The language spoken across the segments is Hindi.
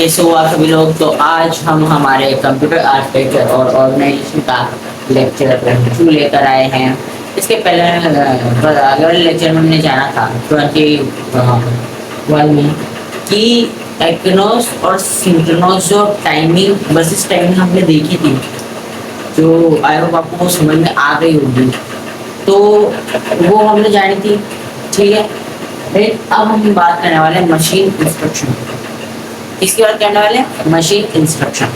कैसे हुआ सभी लोग। तो आज हम हमारे कंप्यूटर आर्किटेक्चर और ऑर्गेनाइजेशन का लेक्चर 2 लेकर आए हैं। इसके पहले अगले वाले लेक्चर में हमने जाना था 21 में कि एक्नोस और सिंक्रोनस जो टाइमिंग वर्सेस टाइमिंग हमने देखी थी, जो आई होप आपको समझ में आ गई होगी। तो वो हमने जानी थी, ठीक है। फिर अब हम बात करने वाले हैं मशीन इंस्ट्रक्शन। इसके बाद करने वाले हैं मशीन इंस्ट्रक्शन।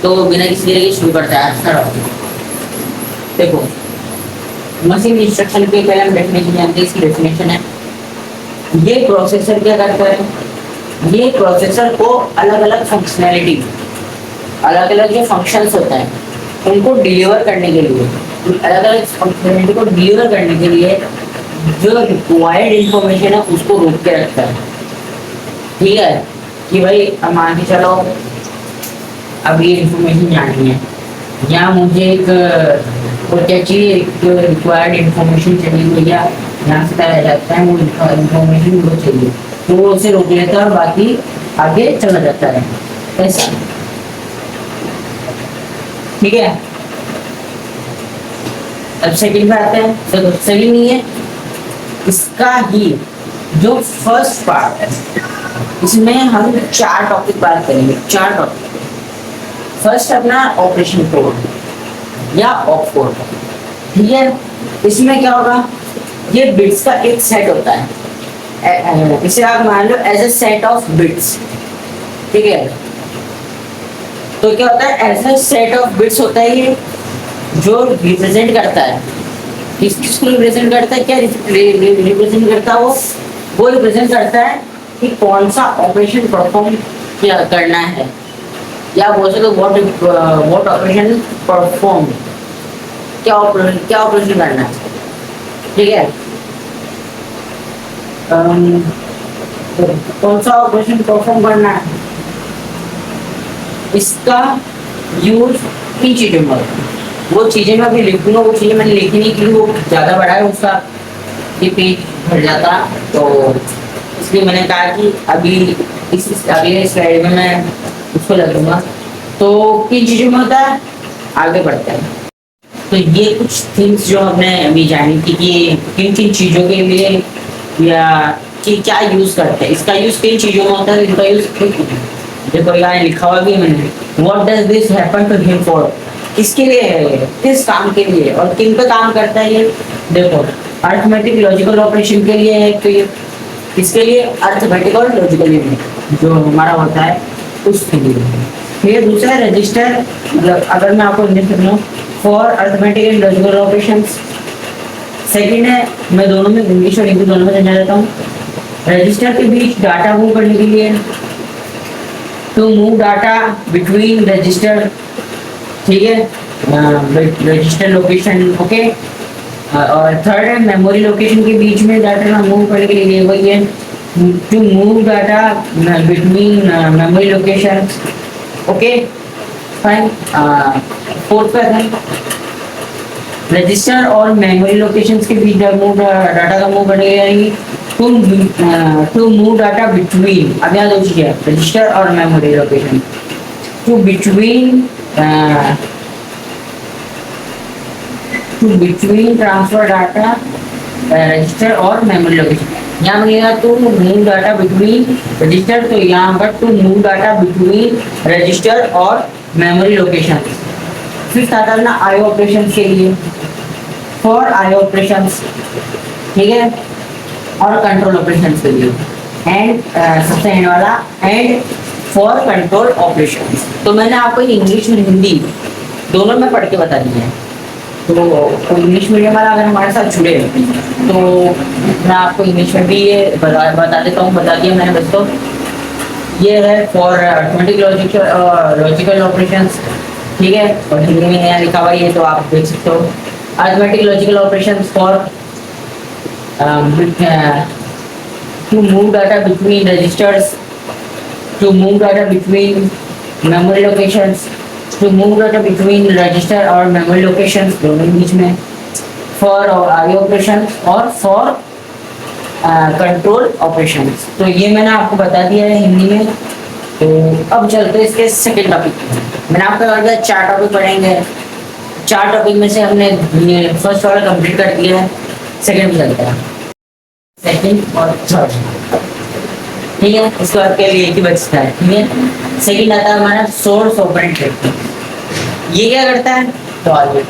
तो बिना किसी देरी के शुरू करते हैं। सर देखो, मशीन इंस्ट्रक्शन के पहले हम डेफिनेशन जानते हैं। इसकी डेफिनेशन है, ये प्रोसेसर क्या करता है, ये प्रोसेसर को अलग अलग फंक्शनैलिटी, अलग अलग जो फंक्शंस होते हैं उनको डिलीवर करने के लिए, अलग अलग फंक्शनैलिटी को डिलीवर करने के लिए जो रिक्वायर्ड इंफॉर्मेशन है उसको रोक के रखता है। ठीक है कि भाई अब मान के चलो, अब ये इंफॉर्मेशन जाननी है या मुझे एक वो क्या चाहिए, एक रिक्वायर्ड इंफॉर्मेशन चाहिए भैया, यहाँ से पता जाता है वो इंफॉर्मेशन वो चाहिए, तो वो उसे रोक लेता है और बाकी आगे चला जाता है ऐसा। ठीक है, अब सेकंड पे आते हैं। तो सेकंड नहीं है, इसका ही जो फर्स्ट पार्ट है, इसमें हम 4 टॉपिक बात करेंगे। 4 टॉपिक। फर्स्ट अपना ऑपरेशन कोड या ऑप कोड, ठीक है। इसमें क्या होगा, ये बिट्स का एक सेट होता है, इसे आप मान लो as a set of bits, ठीक है। तो क्या होता है, as a set of bits होता है ये, जो रिप्रेजेंट करता है, किसको रिप्रेजेंट करता है, क्या रिप्रेजेंट करता है वो रिप्रेजेंट करता है कि कौन सा ऑपरेशन परफॉर्म क्या करना है, या बोल सकते व्हाट ऑपरेशन परफॉर्म, क्या ऑपरेशन करना है, ठीक है। कौन सा ऑपरेशन परफॉर्म करना है, इसका यूज किन चीजों में, वो चीजें मैं अभी लिखूंगा, वो चीजें मैंने लिखी नहीं क्योंकि वो ज्यादा बड़ा है, उसका ये पेज भर जाता, तो इसलिए मैंने कहा कि अभी इस अगले स्लाइड में मैं उसको लगूंगा। तो किन चीजों में होता है, आगे बढ़ते हैं। तो ये कुछ थिंग्स जो हमने अभी जानी थी कि किन किन चीजों के लिए या कि क्या यूज करते हैं, इसका यूज किन चीजों में होता है, इनका यूज देखो यहाँ लिखा हुआ भी है मैंने, what does this happen to him for, किसके लिए है, किस काम के लिए और किन पे काम करता है ये। देखो, अरिथमेटिक लॉजिकल ऑपरेशन के लिए है, तो ये इसके लिए अरिथमेटिक और लॉजिकल यूनिट जो हमारा होता है उसके लिए। फिर दूसरा रजिस्टर, मतलब अगर मैं आपको इंग्लिश में बोलूं, for arithmetic and logical operations. Second है, मैं दोनों में इंग्लिश और हिंदी दोनों में समझा देता हूँ। रजिस्टर के बीच डाटा मूव करने के लिए, to move data between register, ठीक है, रजिस्टर लोकेशन, ओके। और थर्ड है मेमोरी लोकेशन के बीच में डाटा मूव करने के लिए, वही है to move data between memory location, okay fine. Fourth पे है रजिस्टर और मेमोरी लोकेशंस के बीच डाटा का मूव करने के लिए टू मूव डाटा बिटवीन, अब यहाँ दो चीजें रजिस्टर और memory location, to between transfer data register और मेमोरी लोकेशन। यहाँ मिलेगा to move data between register, तो यहाँ पर to move data between register और मेमोरी लोकेशन। फिर आता है ना आई ऑपरेशन के लिए, फॉर आई ऑपरेशन, ठीक है, और कंट्रोल ऑपरेशन के लिए, एंड सबसे एंड वाला एंड फॉर कंट्रोल ऑपरेशन। तो मैंने आपको इंग्लिश और हिंदी दोनों में पढ़ के बता दिया है। तो इंग्लिश मीडियम वाला अगर हमारे साथ जुड़े तो मैं आपको इंग्लिश में भी ये बता देता हूँ, बता दिया मैंने बस। तो ये है फॉर अरिथमेटिक लॉजिकल ऑपरेशंस, ठीक है, और हिंदी में यहाँ लिखा हुआ है तो आप देख सकते हो। Arithmetic logical operations for to move data between registers, to move data between memory locations, to move data between register और memory locations दोनों बीच में, for I operations और for कंट्रोल ऑपरेशंस। तो ये मैंने आपको बता दिया है हिंदी में। तो अब चलते हैं इसके सेकंड टॉपिक पे। मैंने आपको कहा 4 टॉपिक पढ़ेंगे, 4 टॉपिक में से हमने फर्स्ट वाला कंप्लीट कर दिया है, सेकंड में चलते हैं, सेकंड और थर्ड। ठीक है, इसके बाद के लिए एक ही बचता है। ठीक है, सेकंड आता है हमारा सोर्स ऑपरेंड ट्रैकिंग। ये क्या करता है, तो आगे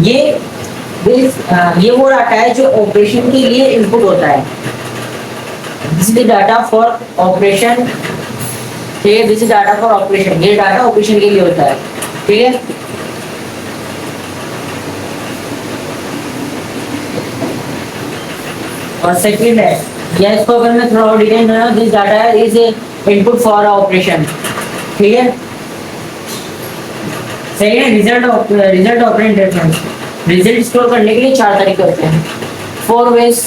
ये वो डाटा है जो ऑपरेशन के लिए इनपुट होता है। This is data for operation. ठीक है, this is data for operation, ये डाटा ऑपरेशन के लिए होता है। ठीक है, और सेकंड है, या इसको अगर मैं थोड़ा डिटेल में ना, this data is input for operation. ठीक है, second result operand reference. Result store करने के लिए 4 तरीके होते हैं। 4 वेज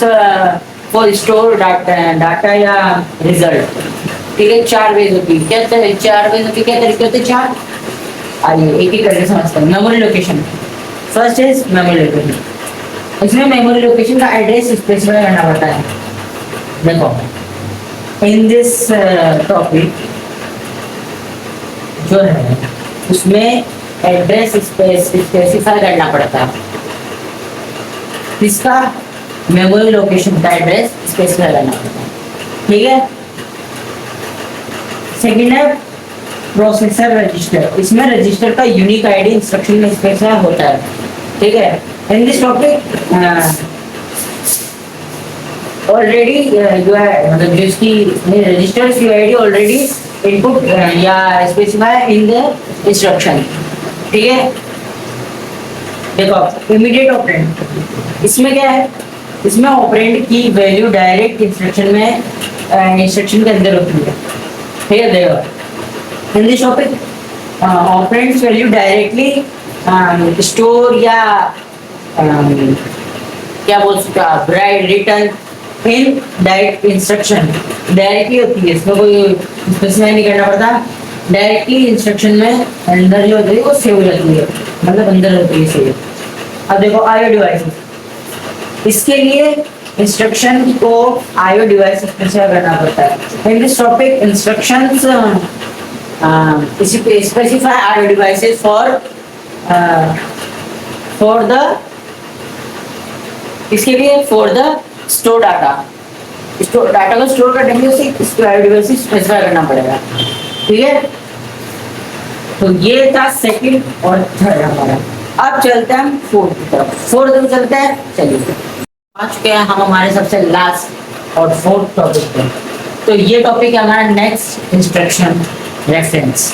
फॉर स्टोर डाटा या रिजल्ट। ठीक है, 4 वेज होती है। क्या 4 वेज होती है, क्या तरीके होते हैं 4? आइए एक एक करके समझते हैं। Memory location, first is memory location. इसमें मेमोरी लोकेशन का एड्रेस स्पेसिफाई करना पड़ता है। देखो, इन दिस टॉपिक जो है उसमें एड्रेस स्पेसिफाई करना पड़ता है। इसका मेमोरी लोकेशन का एड्रेस स्पेसिफाई करना पड़ता है। ठीक है, सेकेंड है प्रोसेसर रजिस्टर। इसमें रजिस्टर का यूनिक आईडी इंस्ट्रक्शन में स्पेसिफाई होता है। ठीक है, इन दिस टॉपिक ऑलरेडी जो है, मतलब जो इसकी रजिस्टर्स यूआईडी ऑलरेडी इनपुट या स्पेसिफाई इन द इंस्ट्रक्शन। ठीक है, देखो इमीडिएट ऑपरेंड, इसमें क्या है, इसमें ऑपरेंड की वैल्यू डायरेक्ट इंस्ट्रक्शन में इंस्ट्रक्शन के अंदर होती है। ठीक है, देखो in this topic operands value directly store या क्या बोल सकते हैं आप, right return in direct instruction. Directly होती है, इसमें कोई स्पेसिफाई नहीं करना पड़ता, डायरेक्टली इंस्ट्रक्शन में अंदर जो होती है वो सेव हो जाती है, मतलब अंदर होती है सेव। अब देखो IO डिवाइसेस, इसके लिए इंस्ट्रक्शन को IO डिवाइस स्पेसिफाई करना पड़ता है। In this topic instructions specify IO devices for the, इसके लिए for the store data, store data को स्टोर करने के लिए उसे IO डिवाइस स्पेसिफाई करना पड़ेगा। ठीक है, तो ये था सेकंड और थर्ड हमारा। अब चलते हैं फोर्थ की तरफ। फोर्थ में चलते हैं, चलिए आ चुके हैं हम हमारे सबसे लास्ट और फोर्थ टॉपिक पे। तो ये टॉपिक है हमारा नेक्स्ट इंस्ट्रक्शन रेफरेंस।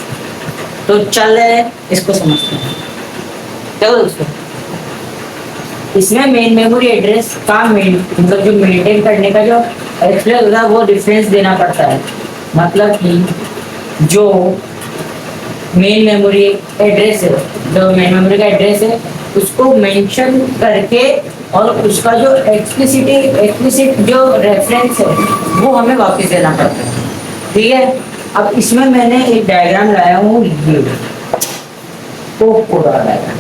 तो चल रहे हैं, इसको समझते हैं। चलो दोस्तों, इसमें मेन मेमोरी एड्रेस का मतलब जो मेंटेन करने का जो एक्सप्लेन होता है वो डिफरेंस देना पड़ता है। मतलब कि जो मेन मेमोरी एड्रेस है, जो मेन मेमोरी का एड्रेस है उसको मेंशन करके और उसका जो एक्सप्लिसिट जो रेफरेंस है वो हमें वापस देना पड़ता है। ठीक है, अब इसमें मैंने एक डायग्राम लाया हूँ, ये डायग्राम।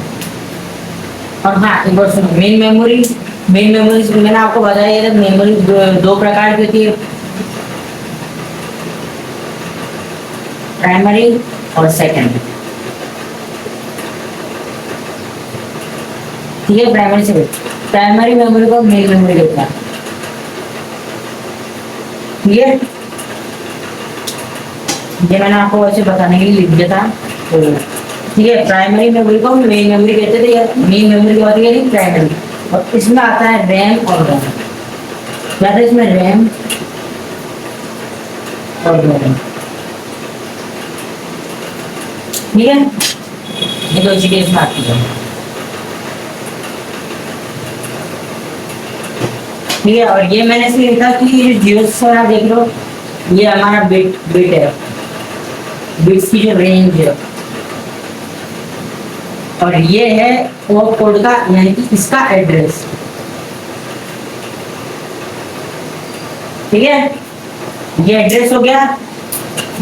और हाँ, एक बार सुनो, मेन मेमोरी मैंने आपको बताया था, मेमोरी 2 प्रकार की होती है, प्राइमरी और सेकेंडरी। ठीक है, प्राइमरी मेमोरी को मेन मेमोरी कहते हैं। ठीक है, ये मैंने आपको वैसे बताने के लिए लिख दिया था। तो ठीक है, प्राइमरी मेमोरी को मेन मेमोरी कहते थे, या मेन मेमोरी की बात करें प्राइमरी। और इसमें आता है रैम और रोम। क्या था इसमें, रैम और रोम। ठीक है, ये दो चीजें इसमें आती है। ठीक है, और ये मैंने इसलिए लिखा कि ये जो जीरो से आप देख लो, ये हमारा बिट है, बिट्स की जो रेंज है, और ये है वो कोड का, यानी कि इसका एड्रेस। ठीक है, ये एड्रेस हो गया,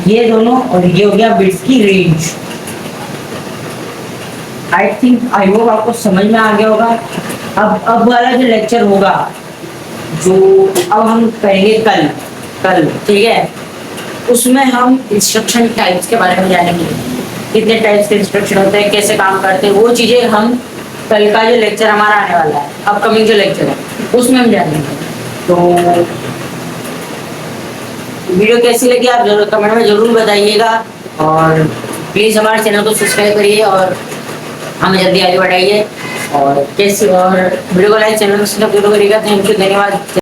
ये दोनों, और ये हो गया बिट्स की रेंज। आई होप आपको समझ में आ गया होगा। अब वाला जो लेक्चर होगा, जो अब हम करेंगे कल, ठीक है, उसमें हम इंस्ट्रक्शन टाइप्स के बारे में जानेंगे, कितने टाइप्स के इंस्ट्रक्शन होते हैं, कैसे काम करते हैं, वो चीजें हम कल का जो लेक्चर हमारा आने वाला है, अपकमिंग जो लेक्चर है उसमें हम जानेंगे। तो वीडियो कैसी लगी आप जरूर कमेंट में जरूर बताइएगा, और प्लीज़ हमारे चैनल को सब्सक्राइब करिए और हमें जल्दी आगे बढ़ाइए, और कैसे और वीडियो को लाइक, चैनल को सब्सक्राइब करिएगा। थैंक यू, धन्यवाद।